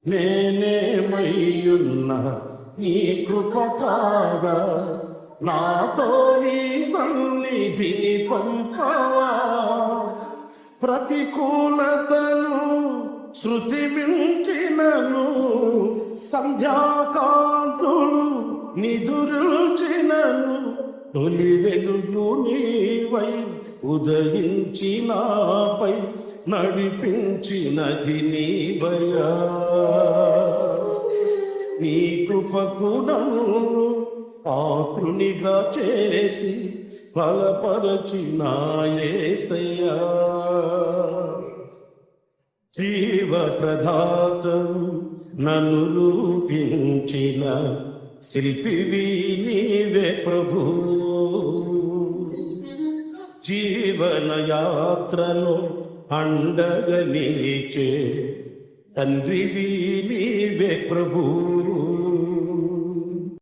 నేనేమయ్యున్నా నీ కృప కాగా, నాతో నీ సన్నిధి పంపవా. ప్రతికూలతలు శృతి మించినను, సంధ్యాకాంతులు నిదురుచినను, తొలి వెలుగు నీవై ఉదయించినాపై నడిపించినది నీవయ్యా. నీ కృపకు నన్ను పాత్రునిగా చేసి బలపరచిన యేసయ్యా. జీవ ప్రదాతవు నన్ను రూపించిన శిల్పివి నీవే ప్రభు. జీవన యాత్రలో అండగా నిలిచే తండ్రివి నీవే ప్రభు.